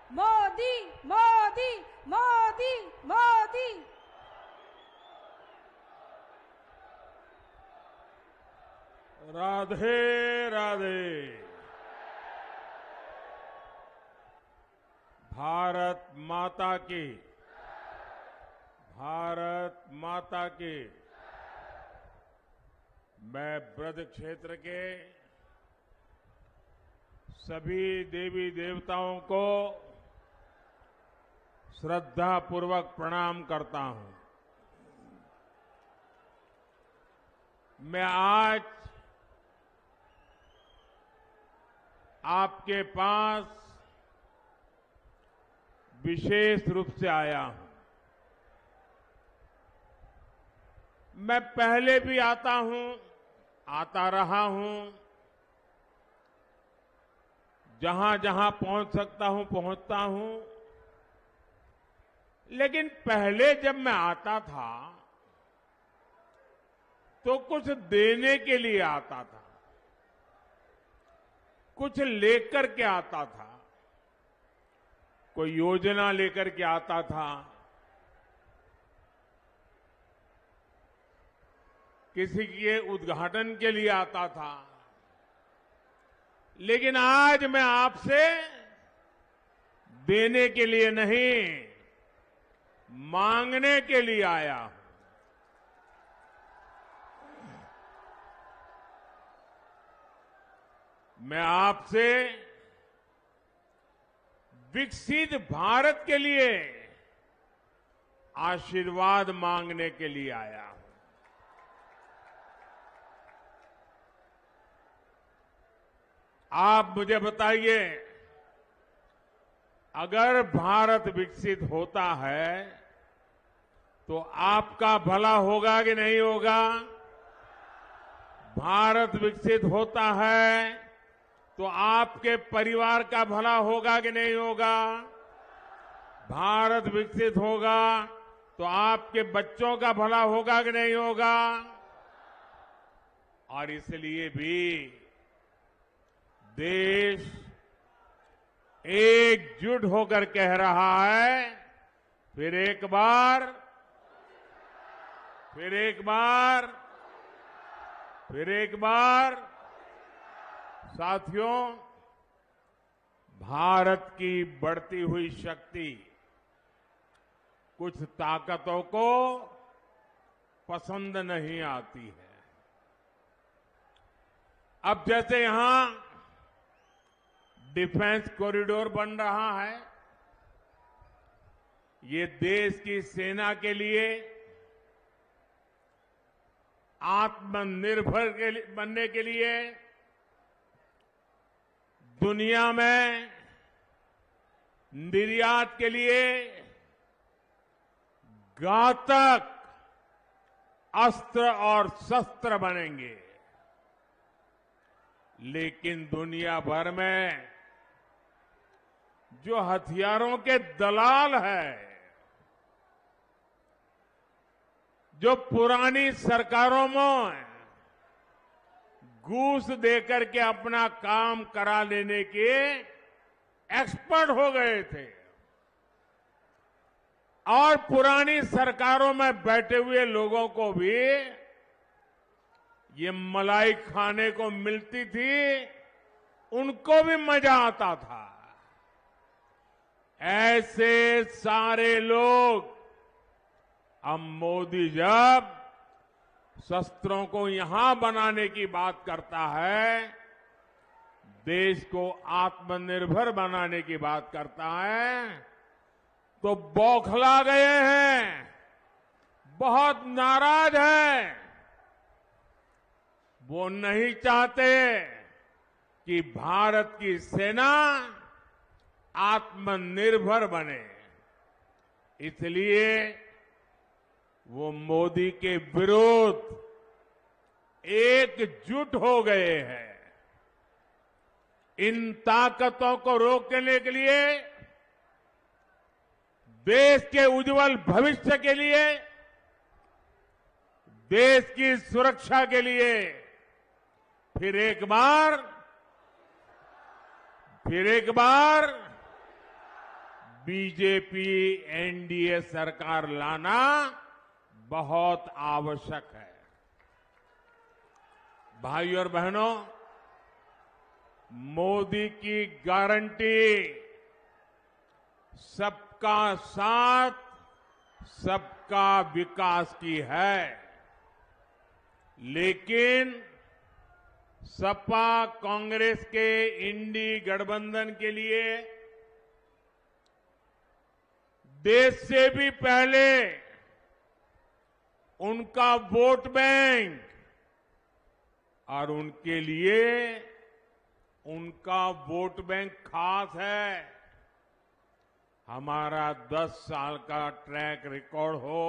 मोदी मोदी मोदी मोदी। राधे राधे। भारत माता की, भारत माता की। मैं ब्रज क्षेत्र के सभी देवी देवताओं को श्रद्धा पूर्वक प्रणाम करता हूं। मैं आज आपके पास विशेष रूप से आया हूं। मैं पहले भी आता हूं, आता रहा हूं, जहां जहां पहुंच सकता हूं पहुंचता हूं। लेकिन पहले जब मैं आता था तो कुछ देने के लिए आता था, कुछ लेकर के आता था, कोई योजना लेकर के आता था, किसी के उद्घाटन के लिए आता था। लेकिन आज मैं आपसे देने के लिए नहीं, मांगने के लिए आया हूं। मैं आपसे विकसित भारत के लिए आशीर्वाद मांगने के लिए आया हूं। आप मुझे बताइए, अगर भारत विकसित होता है तो आपका भला होगा कि नहीं होगा? भारत विकसित होता है तो आपके परिवार का भला होगा कि नहीं होगा? भारत विकसित होगा तो आपके बच्चों का भला होगा कि नहीं होगा? और इसलिए भी देश एकजुट होकर कह रहा है, फिर एक बार, फिर एक बार, फिर एक बार। साथियों, भारत की बढ़ती हुई शक्ति कुछ ताकतों को पसंद नहीं आती है। अब जैसे यहां डिफेंस कॉरिडोर बन रहा है, ये देश की सेना के लिए आत्मनिर्भर बनने के लिए दुनिया में निर्यात के लिए घातक अस्त्र और शस्त्र बनेंगे। लेकिन दुनिया भर में जो हथियारों के दलाल हैं, जो पुरानी सरकारों में घूस देकर के अपना काम करा लेने के एक्सपर्ट हो गए थे और पुरानी सरकारों में बैठे हुए लोगों को भी ये मलाई खाने को मिलती थी, उनको भी मजा आता था। ऐसे सारे लोग अब मोदी जब शस्त्रों को यहां बनाने की बात करता है, देश को आत्मनिर्भर बनाने की बात करता है, तो बौखला गए हैं, बहुत नाराज हैं। वो नहीं चाहते कि भारत की सेना आत्मनिर्भर बने। इसलिए वो मोदी के विरुद्ध एकजुट हो गए हैं। इन ताकतों को रोकने के लिए, देश के उज्जवल भविष्य के लिए, देश की सुरक्षा के लिए फिर एक बार, फिर एक बार, बीजेपी एनडीए सरकार लाना बहुत आवश्यक है। भाइयों और बहनों, मोदी की गारंटी सबका साथ, सबका विकास की है, लेकिन सपा कांग्रेस के इंडी गठबंधन के लिए देश से भी पहले उनका वोट बैंक और उनके लिए उनका वोट बैंक खास है। हमारा 10 साल का ट्रैक रिकॉर्ड हो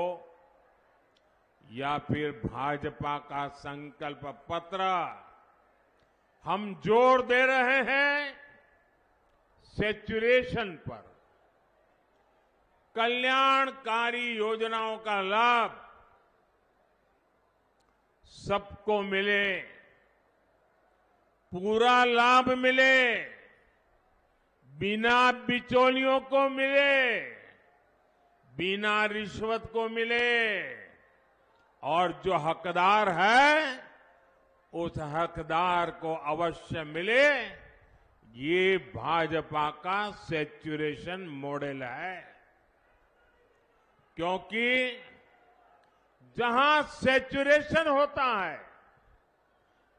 या फिर भाजपा का संकल्प पत्र, हम जोर दे रहे हैं सैचुरेशन पर। कल्याणकारी योजनाओं का लाभ सबको मिले, पूरा लाभ मिले, बिना बिचौलियों को मिले, बिना रिश्वत को मिले, और जो हकदार है उस हकदार को अवश्य मिले। ये भाजपा का सैचुरेशन मॉडल है, क्योंकि जहां सैचुरेशन होता है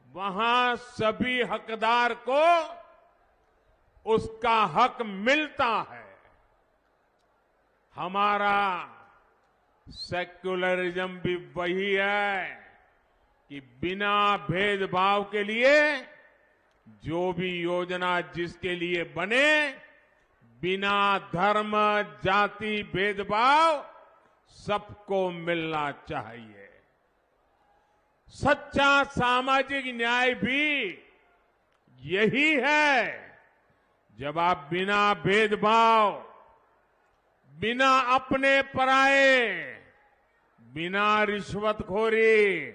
वहां सभी हकदार को उसका हक मिलता है। हमारा सेक्युलरिज्म भी वही है कि बिना भेदभाव के लिए जो भी योजना जिसके लिए बने, बिना धर्म जाति भेदभाव सबको मिलना चाहिए। सच्चा सामाजिक न्याय भी यही है, जब आप बिना भेदभाव, बिना अपने पराए, बिना रिश्वतखोरी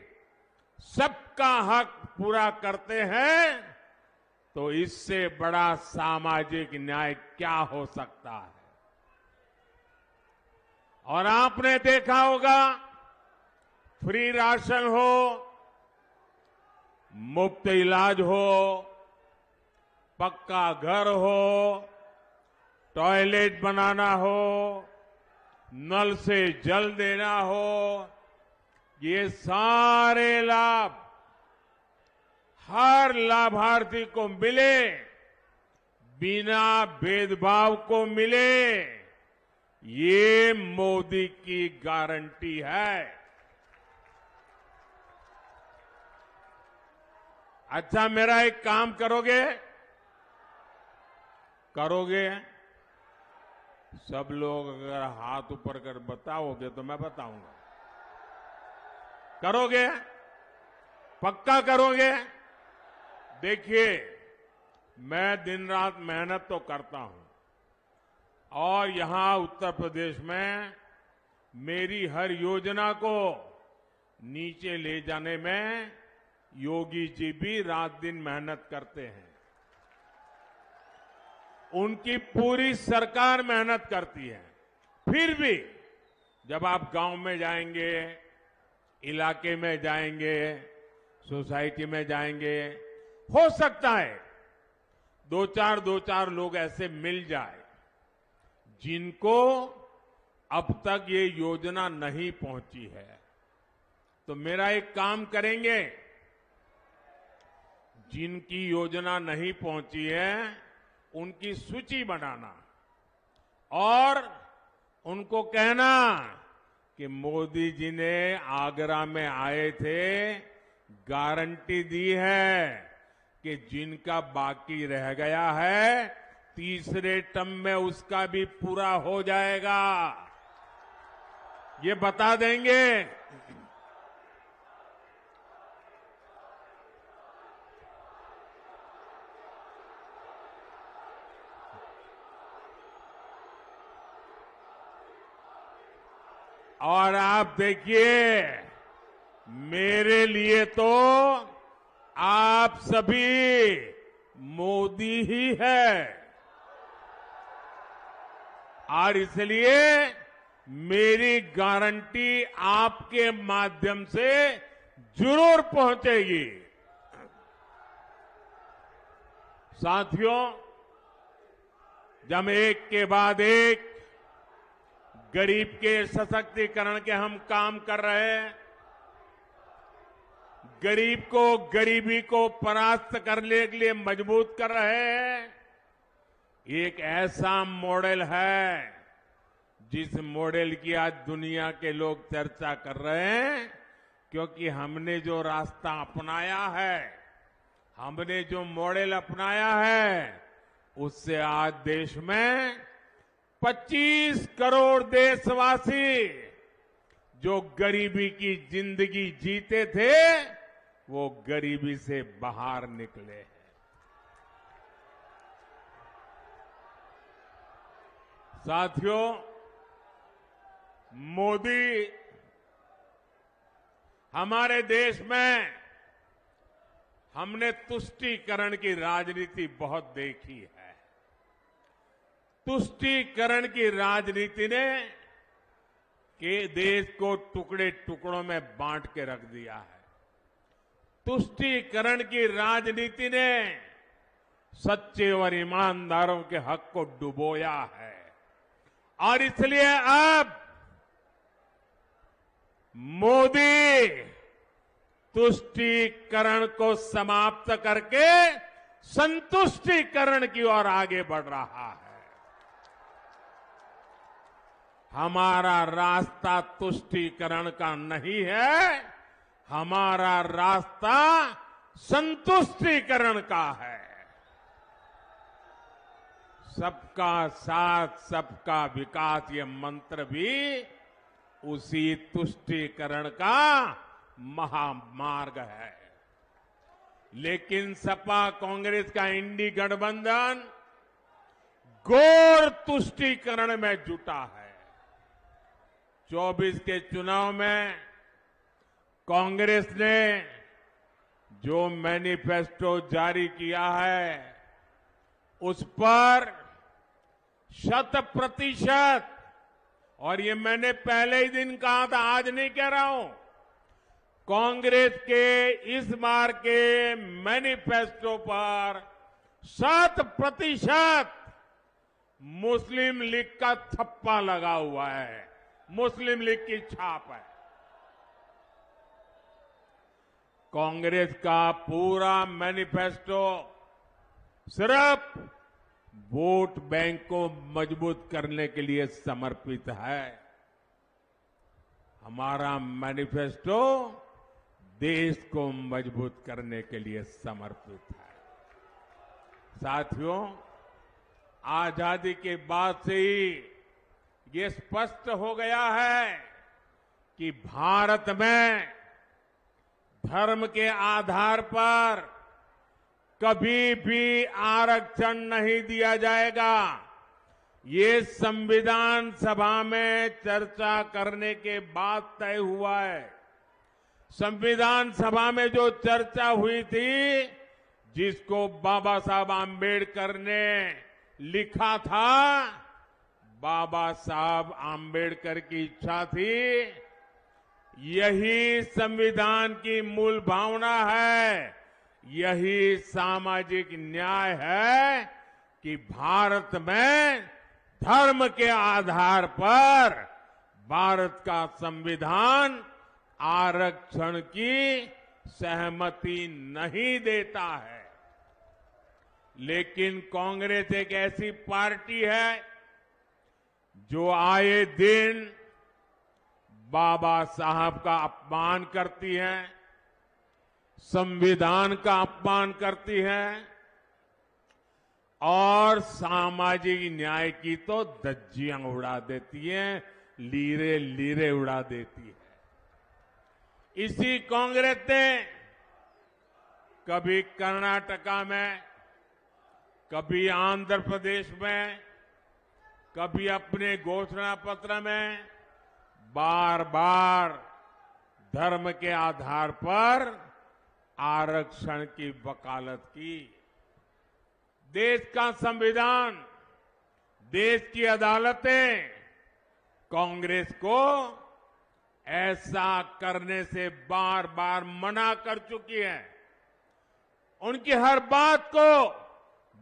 सबका हक पूरा करते हैं, तो इससे बड़ा सामाजिक न्याय क्या हो सकता है। और आपने देखा होगा, फ्री राशन हो, मुफ्त इलाज हो, पक्का घर हो, टॉयलेट बनाना हो, नल से जल देना हो, ये सारे लाभ हर लाभार्थी को मिले, बिना भेदभाव को मिले, ये मोदी की गारंटी है। अच्छा, मेरा एक काम करोगे? करोगे? सब लोग अगर हाथ ऊपर कर बताओगे तो मैं बताऊंगा। करोगे? पक्का करोगे? देखिए, मैं दिन रात मेहनत तो करता हूं, और यहां उत्तर प्रदेश में मेरी हर योजना को नीचे ले जाने में योगी जी भी रात दिन मेहनत करते हैं। उनकी पूरी सरकार मेहनत करती है। फिर भी जब आप गांव में जाएंगे, इलाके में जाएंगे, सोसाइटी में जाएंगे, हो सकता है दो चार लोग ऐसे मिल जाए जिनको अब तक ये योजना नहीं पहुंची है। तो मेरा एक काम करेंगे, जिनकी योजना नहीं पहुंची है उनकी सूची बनाना और उनको कहना कि मोदी जी ने आगरा में आए थे, गारंटी दी है कि जिनका बाकी रह गया है तीसरे टर्म में उसका भी पूरा हो जाएगा। ये बता देंगे। और आप देखिए, मेरे लिए तो आप सभी मोदी ही है। और इसलिए मेरी गारंटी आपके माध्यम से जरूर पहुंचेगी। साथियों, जब एक के बाद एक गरीब के सशक्तिकरण के हम काम कर रहे हैं, गरीब को गरीबी को परास्त करने के लिए मजबूत कर रहे हैं, एक ऐसा मॉडल है जिस मॉडल की आज दुनिया के लोग चर्चा कर रहे हैं, क्योंकि हमने जो रास्ता अपनाया है, हमने जो मॉडल अपनाया है, उससे आज देश में 25 करोड़ देशवासी जो गरीबी की जिंदगी जीते थे, वो गरीबी से बाहर निकले हैं। साथियों, मोदी हमारे देश में हमने तुष्टीकरण की राजनीति बहुत देखी है। तुष्टीकरण की राजनीति ने के देश को टुकड़े टुकड़ों में बांट के रख दिया है। तुष्टीकरण की राजनीति ने सच्चे और ईमानदारों के हक को डुबोया है और इसलिए अब मोदी तुष्टीकरण को समाप्त करके संतुष्टीकरण की ओर आगे बढ़ रहा है। हमारा रास्ता तुष्टीकरण का नहीं है, हमारा रास्ता संतुष्टीकरण का है। सबका साथ, सबका विकास, ये मंत्र भी उसी तुष्टीकरण का महामार्ग है। लेकिन सपा कांग्रेस का इंडी गठबंधन घोर तुष्टीकरण में जुटा है। 24 के चुनाव में कांग्रेस ने जो मैनिफेस्टो जारी किया है, उस पर 100%, और ये मैंने पहले ही दिन कहा था, आज नहीं कह रहा हूं, कांग्रेस के इस बार के मैनिफेस्टो पर 100% मुस्लिम लीग का थप्पा लगा हुआ है, मुस्लिम लीग की छाप है। कांग्रेस का पूरा मैनिफेस्टो सिर्फ वोट बैंक को मजबूत करने के लिए समर्पित है। हमारा मैनिफेस्टो देश को मजबूत करने के लिए समर्पित है। साथियों, आजादी के बाद से ही ये स्पष्ट हो गया है कि भारत में धर्म के आधार पर कभी भी आरक्षण नहीं दिया जाएगा। ये संविधान सभा में चर्चा करने के बाद तय हुआ है। संविधान सभा में जो चर्चा हुई थी, जिसको बाबा साहब आम्बेडकर ने लिखा था, बाबा साहब आम्बेडकर की इच्छा थी, यही संविधान की मूल भावना है, यही सामाजिक न्याय है कि भारत में धर्म के आधार पर भारत का संविधान आरक्षण की सहमति नहीं देता है। लेकिन कांग्रेस एक ऐसी पार्टी है जो आए दिन बाबा साहब का अपमान करती है, संविधान का अपमान करती है और सामाजिक न्याय की तो धज्जियां उड़ा देती है, लीरे लीरे उड़ा देती है। इसी कांग्रेस ने कभी कर्नाटका में, कभी आंध्र प्रदेश में, कभी अपने घोषणा पत्र में बार बार धर्म के आधार पर आरक्षण की वकालत की। देश का संविधान देश की अदालतें कांग्रेस को ऐसा करने से बार बार मना कर चुकी है। उनकी हर बात को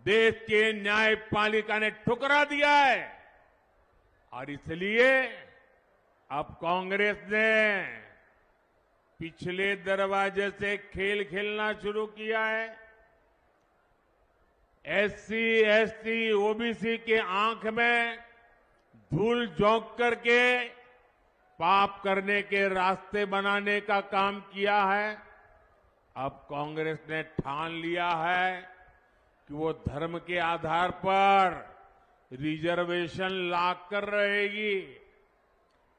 देश के न्यायपालिका ने ठुकरा दिया है और इसलिए अब कांग्रेस ने पिछले दरवाजे से खेल खेलना शुरू किया है। एससी, एसटी, ओबीसी के आंख में धूल झोंक करके पाप करने के रास्ते बनाने का काम किया है। अब कांग्रेस ने ठान लिया है कि वो धर्म के आधार पर रिजर्वेशन लाकर रहेगी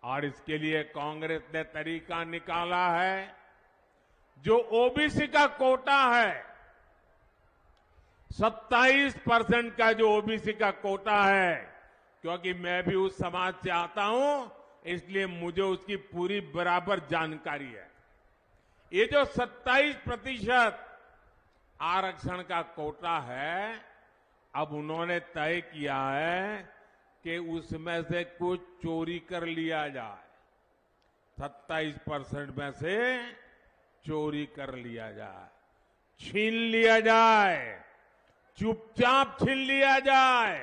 और इसके लिए कांग्रेस ने तरीका निकाला है। जो ओबीसी का कोटा है, 27% का जो ओबीसी का कोटा है, क्योंकि मैं भी उस समाज से आता हूं इसलिए मुझे उसकी पूरी बराबर जानकारी है। ये जो 27% आरक्षण का कोटा है, अब उन्होंने तय किया है कि उसमें से कुछ चोरी कर लिया जाए। 27% में से चोरी कर लिया जाए, छीन लिया जाए, चुपचाप छीन लिया जाए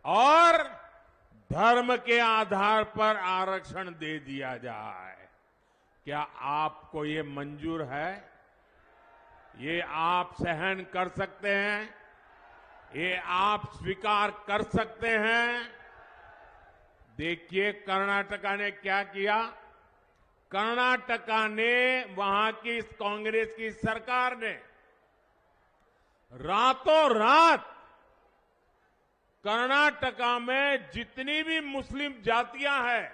और धर्म के आधार पर आरक्षण दे दिया जाए। क्या आपको ये मंजूर है? ये आप सहन कर सकते हैं? ये आप स्वीकार कर सकते हैं? देखिए कर्नाटका ने क्या किया। कर्नाटका ने, वहां की कांग्रेस की सरकार ने रातों रात कर्नाटका में जितनी भी मुस्लिम जातियां हैं,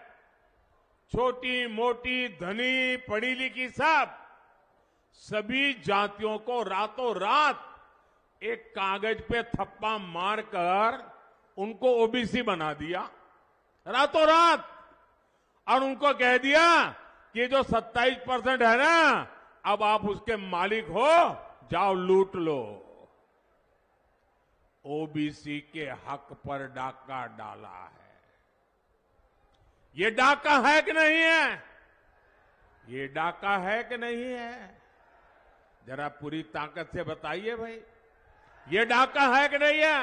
छोटी मोटी, धनी, पढ़ी लिखी, सभी जातियों को रातों रात एक कागज पे थप्पा मारकर उनको ओबीसी बना दिया, रातों रात। और उनको कह दिया कि जो 27% है ना, अब आप उसके मालिक हो, जाओ लूट लो। ओबीसी के हक पर डाका डाला है। ये डाका है कि नहीं है? ये डाका है कि नहीं है? जरा पूरी ताकत से बताइए भाई, ये डाका है कि नहीं है?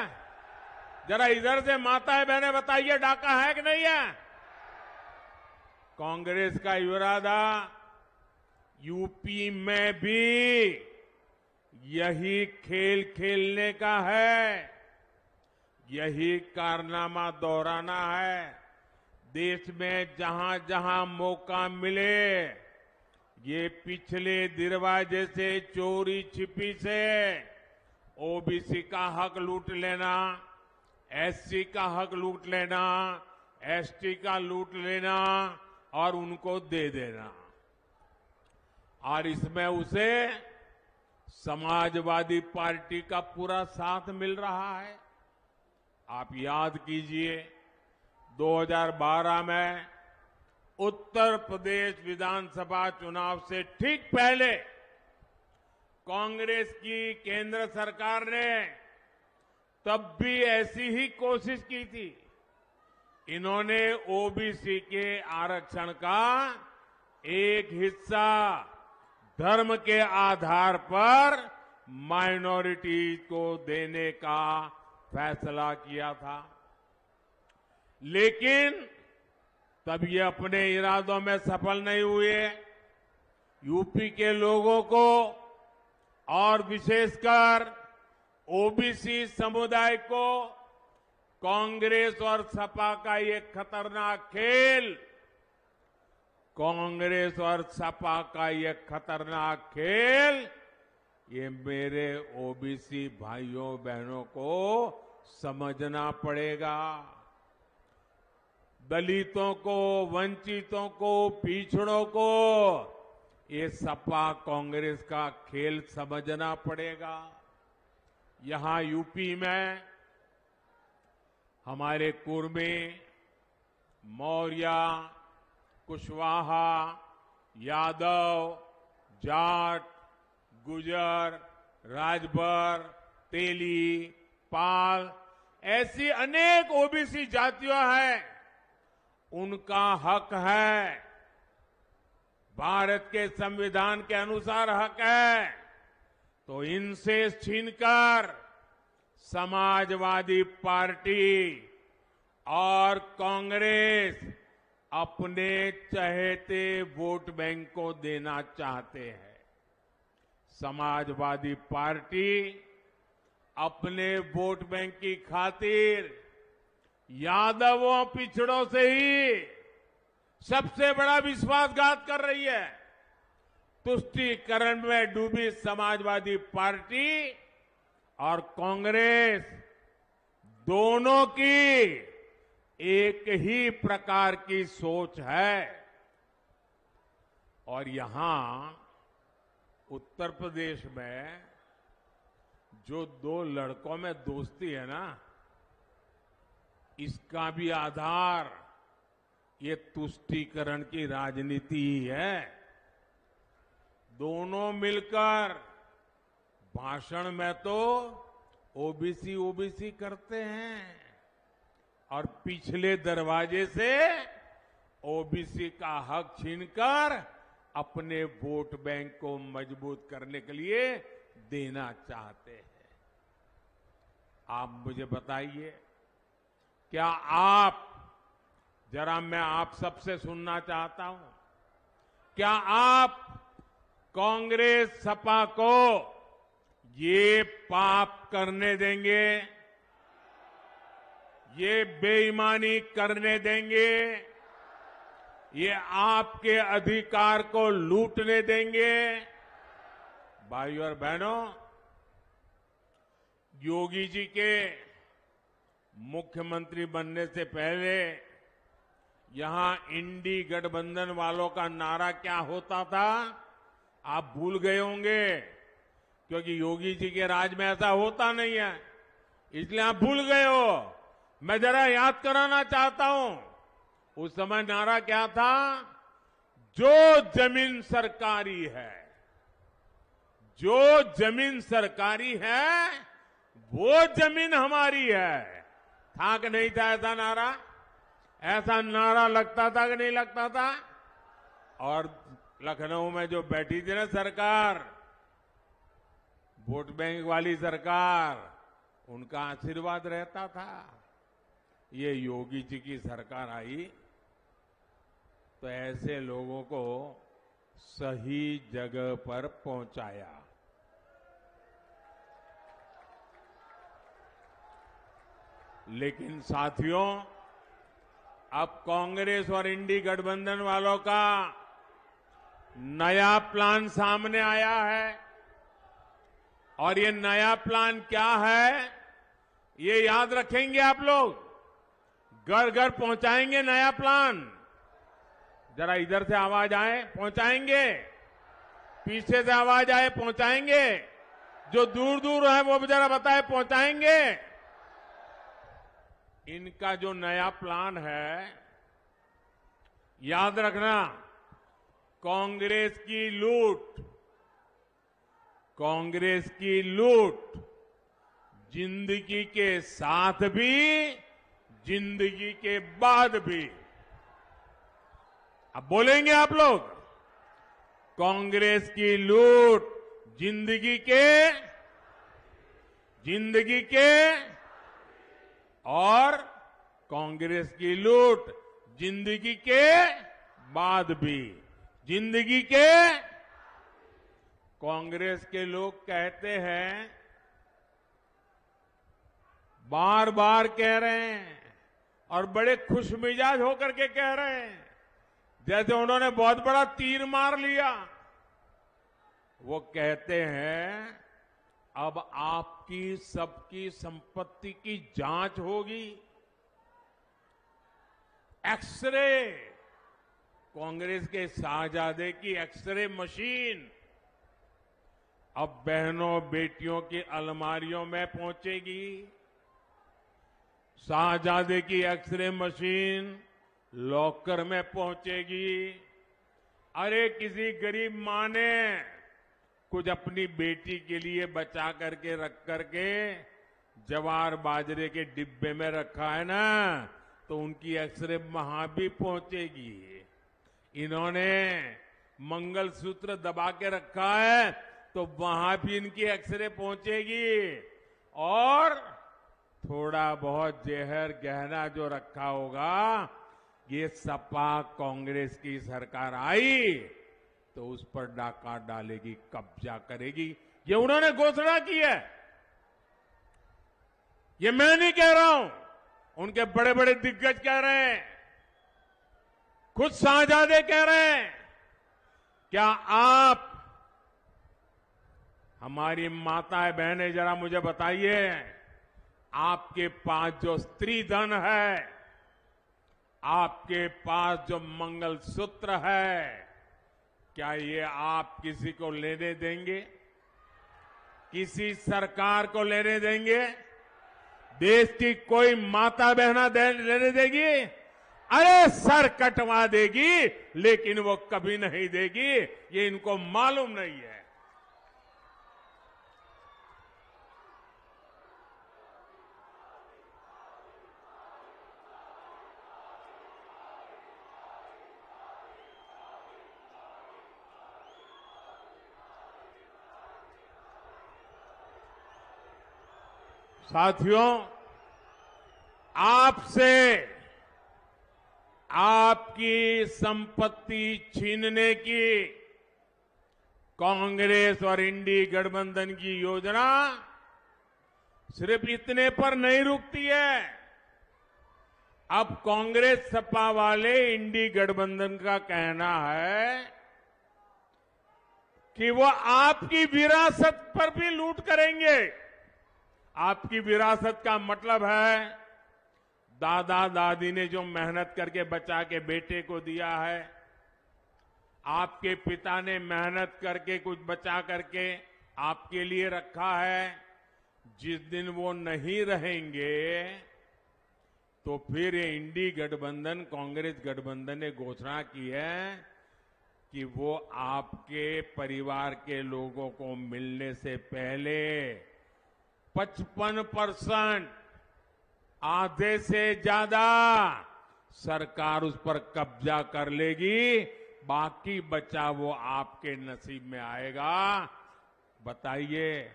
जरा इधर से माताएं बहनें बताइए, डाका है कि नहीं है? कांग्रेस का इरादा यूपी में भी यही खेल खेलने का है, यही कारनामा दोहराना है। देश में जहां जहां मौका मिले ये पिछले दरवाजे से, चोरी छिपी से ओबीसी का हक लूट लेना, एससी का हक लूट लेना, एसटी का लूट लेना और उनको दे देना। और इसमें उसे समाजवादी पार्टी का पूरा साथ मिल रहा है। आप याद कीजिए 2012 में उत्तर प्रदेश विधानसभा चुनाव से ठीक पहले कांग्रेस की केंद्र सरकार ने तब भी ऐसी ही कोशिश की थी। इन्होंने ओबीसी के आरक्षण का एक हिस्सा धर्म के आधार पर माइनॉरिटीज को देने का फैसला किया था, लेकिन तब ये अपने इरादों में सफल नहीं हुए। यूपी के लोगों को और विशेषकर ओबीसी समुदाय को कांग्रेस और सपा का ये खतरनाक खेल, कांग्रेस और सपा का ये खतरनाक खेल, ये मेरे ओबीसी भाइयों बहनों को समझना पड़ेगा। दलितों को, वंचितों को, पिछड़ों को ये सपा कांग्रेस का खेल समझना पड़ेगा। यहां यूपी में हमारे कुर्मी, मौर्य, कुशवाहा, यादव, जाट, गुजर, राजभर, तेली, पाल, ऐसी अनेक ओबीसी जातियां हैं, उनका हक है, भारत के संविधान के अनुसार हक है, तो इनसे छीनकर समाजवादी पार्टी और कांग्रेस अपने चहेते वोट बैंक को देना चाहते हैं। समाजवादी पार्टी अपने वोट बैंक की खातिर यादवों पिछड़ों से ही सबसे बड़ा विश्वासघात कर रही है। तुष्टीकरण में डूबी समाजवादी पार्टी और कांग्रेस दोनों की एक ही प्रकार की सोच है। और यहां उत्तर प्रदेश में जो दो लड़कों में दोस्ती है ना, इसका भी आधार ये तुष्टीकरण की राजनीति ही है। दोनों मिलकर भाषण में तो ओबीसी ओबीसी करते हैं और पिछले दरवाजे से ओबीसी का हक छीनकर अपने वोट बैंक को मजबूत करने के लिए देना चाहते हैं। आप मुझे बताइए, क्या आप, जरा मैं आप सबसे सुनना चाहता हूं, क्या आप कांग्रेस सपा को ये पाप करने देंगे? ये बेईमानी करने देंगे? ये आपके अधिकार को लूटने देंगे? भाइयों और बहनों, योगी जी के मुख्यमंत्री बनने से पहले यहां इंडी गठबंधन वालों का नारा क्या होता था, आप भूल गए होंगे, क्योंकि योगी जी के राज में ऐसा होता नहीं है, इसलिए आप भूल गए हो। मैं जरा याद कराना चाहता हूं, उस समय नारा क्या था? जो जमीन सरकारी है, जो जमीन सरकारी है, वो जमीन हमारी है। था कि नहीं था ऐसा नारा? ऐसा नारा लगता था कि नहीं लगता था? और लखनऊ में जो बैठी थी ना सरकार, वोट बैंक वाली सरकार, उनका आशीर्वाद रहता था। ये योगी जी की सरकार आई तो ऐसे लोगों को सही जगह पर पहुंचाया। लेकिन साथियों, अब कांग्रेस और इंडी गठबंधन वालों का नया प्लान सामने आया है। और ये नया प्लान क्या है, ये याद रखेंगे आप लोग? घर घर पहुंचाएंगे नया प्लान। जरा इधर से आवाज आए, पहुंचाएंगे? पीछे से आवाज आए, पहुंचाएंगे? जो दूर दूर है वो भी जरा बताए, पहुंचाएंगे? इनका जो नया प्लान है, याद रखना, कांग्रेस की लूट, कांग्रेस की लूट जिंदगी के साथ भी, जिंदगी के बाद भी। अब बोलेंगे आप लोग? कांग्रेस की लूट जिंदगी के और कांग्रेस की लूट जिंदगी के बाद भी, जिंदगी के। कांग्रेस के लोग कहते हैं, बार बार कह रहे हैं और बड़े खुशमिजाज होकर के कह रहे हैं, जैसे उन्होंने बहुत बड़ा तीर मार लिया। वो कहते हैं, अब आपकी सबकी संपत्ति की जांच होगी। एक्सरे, कांग्रेस के शाहजादे की एक्सरे मशीन अब बहनों बेटियों की अलमारियों में पहुंचेगी। शाहजादे की एक्सरे मशीन लॉकर में पहुंचेगी। अरे किसी गरीब मां ने कुछ अपनी बेटी के लिए बचा करके रख करके जवार बाजरे के डिब्बे में रखा है ना, तो उनकी एक्सरे वहां भी पहुंचेगी। इन्होंने मंगलसूत्र दबा के रखा है, तो वहां भी इनकी एक्सरे पहुंचेगी। और थोड़ा बहुत जहर गहना जो रखा होगा, ये सपा कांग्रेस की सरकार आई तो उस पर डाका डालेगी, कब्जा करेगी। ये उन्होंने घोषणा की है, ये मैं नहीं कह रहा हूं, उनके बड़े बड़े दिग्गज कह रहे हैं, खुद शाहजादे कह रहे हैं। क्या आप, हमारी माताएं बहनें, जरा मुझे बताइए, आपके पास जो स्त्री धन है, आपके पास जो मंगलसूत्र है, क्या ये आप किसी को लेने देंगे? किसी सरकार को लेने देंगे? देश की कोई माता बहना लेने देगी? अरे सर कटवा देगी, लेकिन वो कभी नहीं देगी, ये इनको मालूम नहीं है। साथियों, आपसे आपकी संपत्ति छीनने की कांग्रेस और इंडी गठबंधन की योजना सिर्फ इतने पर नहीं रुकती है। अब कांग्रेस सपा वाले इंडी गठबंधन का कहना है कि वो आपकी विरासत पर भी लूट करेंगे। आपकी विरासत का मतलब है, दादा दादी ने जो मेहनत करके बचा के बेटे को दिया है, आपके पिता ने मेहनत करके कुछ बचा करके आपके लिए रखा है। जिस दिन वो नहीं रहेंगे तो फिर ये इंडी गठबंधन, कांग्रेस गठबंधन ने घोषणा की है कि वो आपके परिवार के लोगों को मिलने से पहले 55%, आधे से ज्यादा सरकार उस पर कब्जा कर लेगी, बाकी बचा वो आपके नसीब में आएगा। बताइए,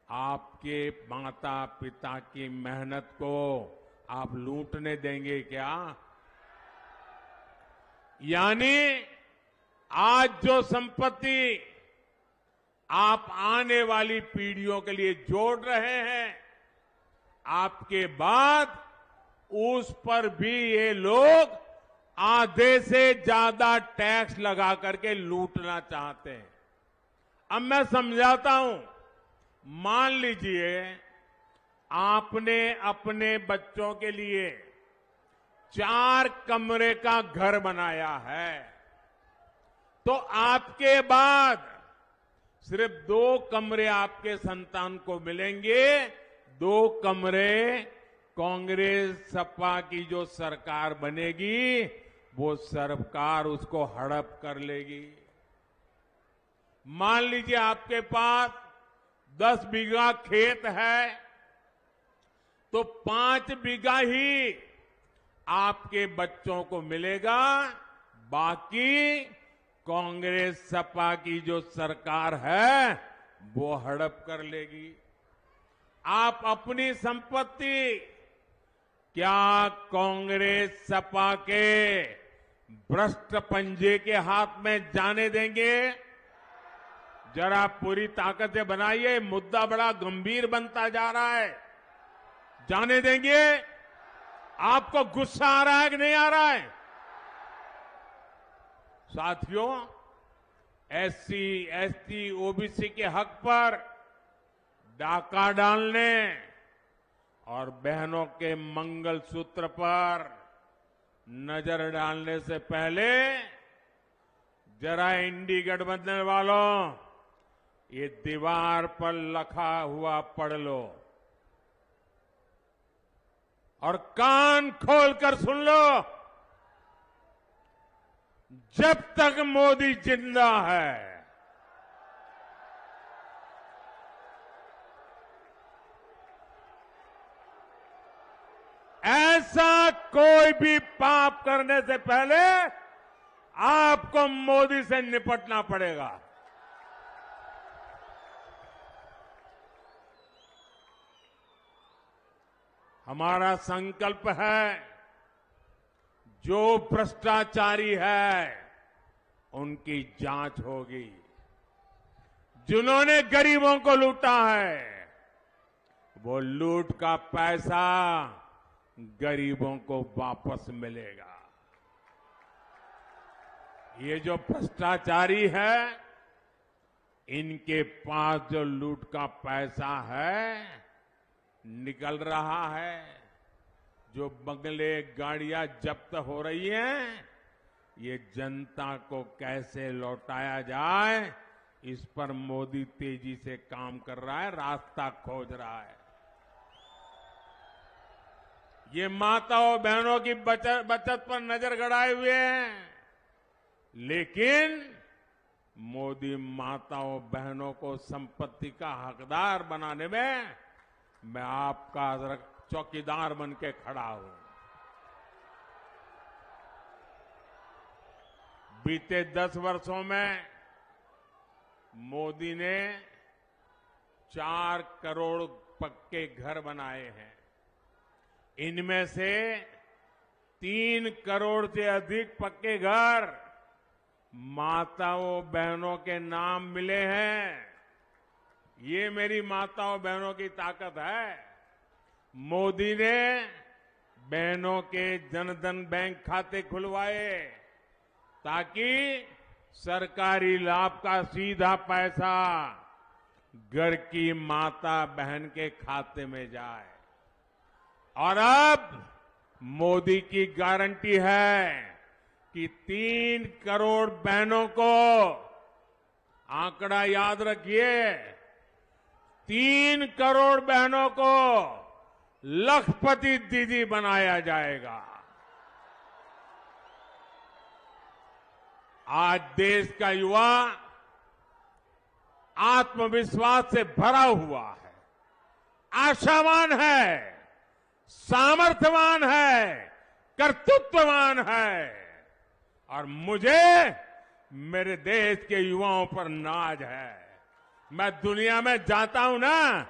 आपके माता पिता की मेहनत को आप लूटने देंगे क्या? यानी आज जो संपत्ति आप आने वाली पीढ़ियों के लिए जोड़ रहे हैं, आपके बाद उस पर भी ये लोग आधे से ज्यादा टैक्स लगा करके लूटना चाहते हैं। अब मैं समझाता हूं। मान लीजिए आपने अपने बच्चों के लिए 4 कमरे का घर बनाया है, तो आपके बाद सिर्फ 2 कमरे आपके संतान को मिलेंगे, 2 कमरे कांग्रेस सपा की जो सरकार बनेगी वो सरकार उसको हड़प कर लेगी। मान लीजिए आपके पास 10 बीघा खेत है, तो 5 बीघा ही आपके बच्चों को मिलेगा, बाकी कांग्रेस सपा की जो सरकार है वो हड़प कर लेगी। आप अपनी संपत्ति क्या कांग्रेस सपा के भ्रष्ट पंजे के हाथ में जाने देंगे? जरा पूरी ताकत से बनाइए, मुद्दा बड़ा गंभीर बनता जा रहा है। जाने देंगे? आपको गुस्सा आ रहा है कि नहीं आ रहा है? साथियों, एससी, एसटी, ओबीसी के हक पर डाका डालने और बहनों के मंगलसूत्र पर नजर डालने से पहले जरा इंडी गठबंधन वालों, ये दीवार पर लिखा हुआ पढ़ लो और कान खोलकर सुन लो। जब तक मोदी जिंदा है, ऐसा कोई भी पाप करने से पहले आपको मोदी से निपटना पड़ेगा। हमारा संकल्प है, जो भ्रष्टाचारी है उनकी जांच होगी। जिन्होंने गरीबों को लूटा है, वो लूट का पैसा गरीबों को वापस मिलेगा। ये जो भ्रष्टाचारी है, इनके पास जो लूट का पैसा है निकल रहा है, जो बंगले गाड़ियां जब्त हो रही हैं, ये जनता को कैसे लौटाया जाए, इस पर मोदी तेजी से काम कर रहा है, रास्ता खोज रहा है। ये माताओं बहनों की बचत पर नजर गड़ाए हुए हैं, लेकिन मोदी माताओं बहनों को संपत्ति का हकदार बनाने में मैं आपका चौकीदार बन के खड़ा हूं। बीते 10 वर्षों में मोदी ने 4 करोड़ पक्के घर बनाए हैं। इनमें से 3 करोड़ से अधिक पक्के घर माताओं बहनों के नाम मिले हैं। ये मेरी माताओं बहनों की ताकत है। मोदी ने बहनों के जनधन बैंक खाते खुलवाए ताकि सरकारी लाभ का सीधा पैसा घर की माता बहन के खाते में जाए। और अब मोदी की गारंटी है कि 3 करोड़ बहनों को, आंकड़ा याद रखिए, 3 करोड़ बहनों को लखपति दीदी बनाया जाएगा। आज देश का युवा आत्मविश्वास से भरा हुआ है, आशावान है, सामर्थ्यवान है, कर्तृत्ववान है, और मुझे मेरे देश के युवाओं पर नाज है। मैं दुनिया में जाता हूं ना,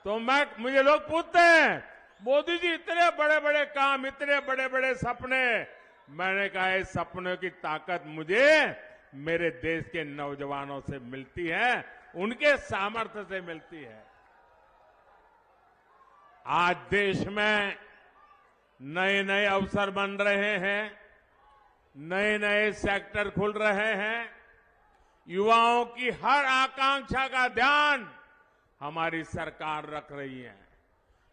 तो मुझे लोग पूछते हैं, मोदी जी इतने बड़े बड़े काम, इतने बड़े बड़े सपने। मैंने कहा इस सपनों की ताकत मुझे मेरे देश के नौजवानों से मिलती है, उनके सामर्थ्य से मिलती है। आज देश में नए नए अवसर बन रहे हैं, नए नए सेक्टर खुल रहे हैं। युवाओं की हर आकांक्षा का ध्यान हमारी सरकार रख रही है।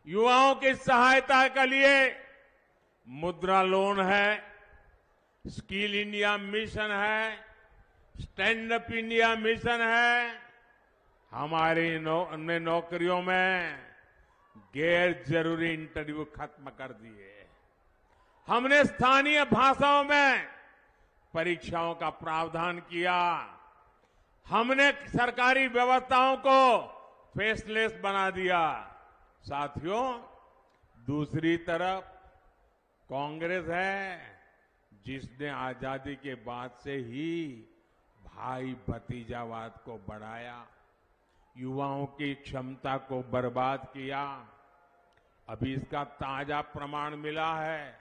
युवाओं की सहायता के लिए मुद्रा लोन है, स्किल इंडिया मिशन है, स्टैंड अप इंडिया मिशन है। हमारी नौकरियों में गैर जरूरी इंटरव्यू खत्म कर दिए। हमने स्थानीय भाषाओं में परीक्षाओं का प्रावधान किया। हमने सरकारी व्यवस्थाओं को फेसलेस बना दिया। साथियों, दूसरी तरफ कांग्रेस है, जिसने आजादी के बाद से ही भाई भतीजावाद को बढ़ाया, युवाओं की क्षमता को बर्बाद किया। अभी इसका ताजा प्रमाण मिला है,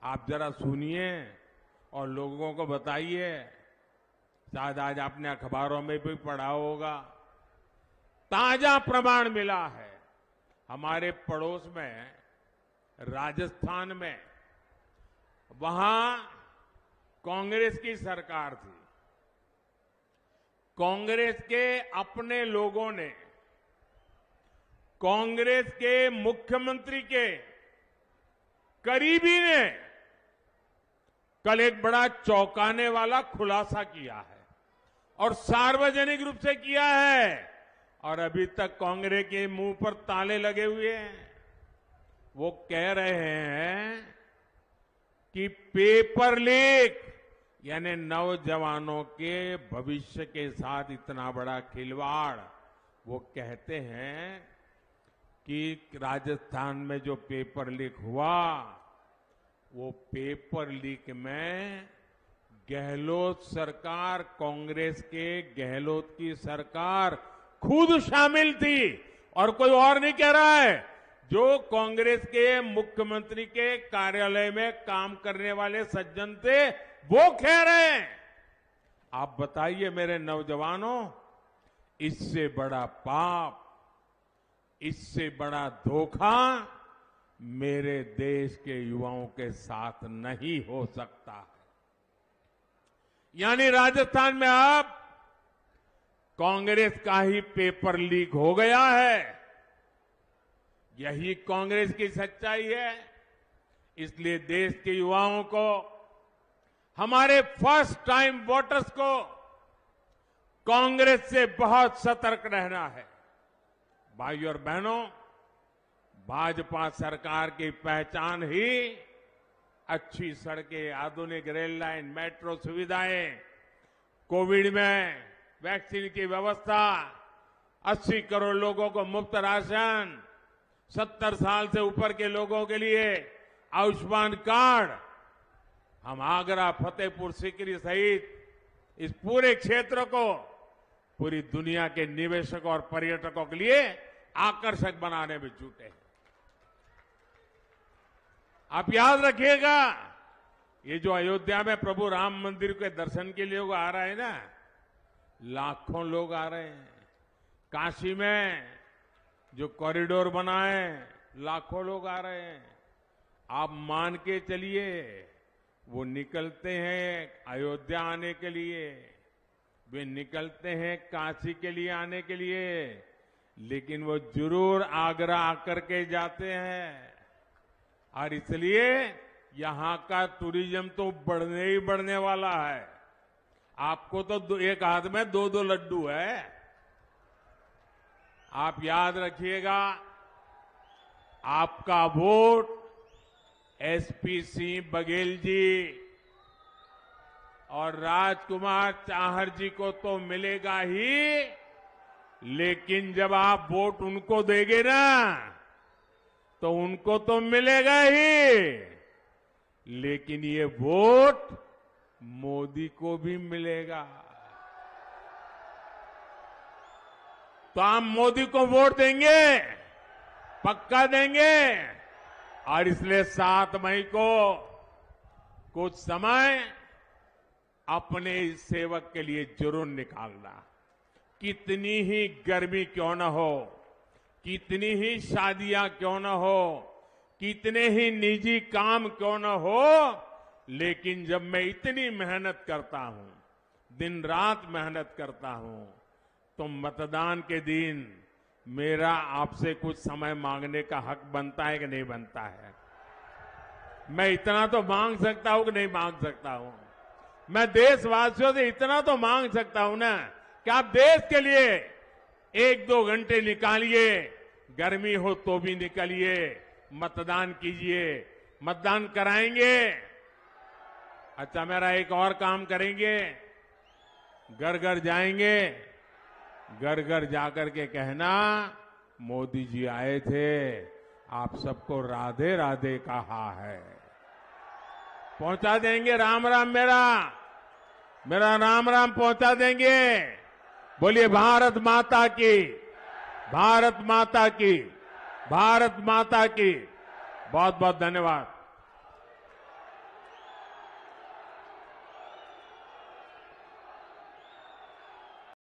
आप जरा सुनिए और लोगों को बताइए। शायद आज आपने अखबारों में भी पढ़ा होगा। ताजा प्रमाण मिला है। हमारे पड़ोस में राजस्थान में, वहां कांग्रेस की सरकार थी। कांग्रेस के अपने लोगों ने कांग्रेस के मुख्यमंत्री के करीबी ने कल एक बड़ा चौंकाने वाला खुलासा किया है और सार्वजनिक रूप से किया है, और अभी तक कांग्रेस के मुंह पर ताले लगे हुए हैं। वो कह रहे हैं कि पेपर लीक यानी नौजवानों के भविष्य के साथ इतना बड़ा खिलवाड़। वो कहते हैं कि राजस्थान में जो पेपर लीक हुआ, वो पेपर लीक में गहलोत सरकार, कांग्रेस के गहलोत की सरकार खुद शामिल थी और कोई और नहीं कह रहा है। जो कांग्रेस के मुख्यमंत्री के कार्यालय में काम करने वाले सज्जन थे वो कह रहे हैं। आप बताइए मेरे नौजवानों, इससे बड़ा पाप, इससे बड़ा धोखा मेरे देश के युवाओं के साथ नहीं हो सकता। यानी राजस्थान में अब कांग्रेस का ही पेपर लीक हो गया है। यही कांग्रेस की सच्चाई है। इसलिए देश के युवाओं को, हमारे फर्स्ट टाइम वोटर्स को कांग्रेस से बहुत सतर्क रहना है। भाइयों और बहनों, भाजपा सरकार की पहचान ही अच्छी सड़कें, आधुनिक रेल लाइन, मेट्रो सुविधाएं, कोविड में वैक्सीन की व्यवस्था, 80 करोड़ लोगों को मुफ्त राशन, 70 साल से ऊपर के लोगों के लिए आयुष्मान कार्ड। हम आगरा, फतेहपुर सीकरी सहित इस पूरे क्षेत्र को पूरी दुनिया के निवेशकों और पर्यटकों के लिए आकर्षक बनाने में जुटे हैं। आप याद रखिएगा, ये जो अयोध्या में प्रभु राम मंदिर के दर्शन के लिए लोग आ रहे हैं ना, लाखों लोग आ रहे हैं। काशी में जो कॉरिडोर बना है, लाखों लोग आ रहे हैं। आप मान के चलिए, वो निकलते हैं अयोध्या आने के लिए, वे निकलते हैं काशी के लिए आने के लिए, लेकिन वो जरूर आगरा आकर के जाते हैं। और इसलिए यहां का टूरिज्म तो बढ़ने ही बढ़ने वाला है। आपको तो एक हाथ में 2-2 लड्डू है। आप याद रखिएगा, आपका वोट एसपी सिंह बघेल जी और राजकुमार चाहर जी को तो मिलेगा ही, लेकिन जब आप वोट उनको देंगे ना, तो उनको तो मिलेगा ही, लेकिन ये वोट मोदी को भी मिलेगा। तो आप मोदी को वोट देंगे, पक्का देंगे। और इसलिए 7 मई को कुछ समय अपने इस सेवक के लिए जरूर निकालना। कितनी ही गर्मी क्यों न हो, कितनी ही शादियां क्यों न हो, कितने ही निजी काम क्यों न हो, लेकिन जब मैं इतनी मेहनत करता हूं, दिन रात मेहनत करता हूं, तो मतदान के दिन मेरा आपसे कुछ समय मांगने का हक बनता है कि नहीं बनता है? मैं इतना तो मांग सकता हूं कि नहीं मांग सकता हूं? मैं देशवासियों से इतना तो मांग सकता हूं ना कि आप देश के लिए 1-2 घंटे निकालिए, गर्मी हो तो भी निकलिए, मतदान कीजिए। मतदान कराएंगे। अच्छा, मेरा एक और काम करेंगे, घर घर जाएंगे, घर घर जाकर के कहना, मोदी जी आए थे, आप सबको राधे राधे कहा है। पहुंचा देंगे राम राम, मेरा राम राम पहुंचा देंगे। बोलिए भारत माता की, भारत माता की, भारत माता की। बहुत बहुत धन्यवाद।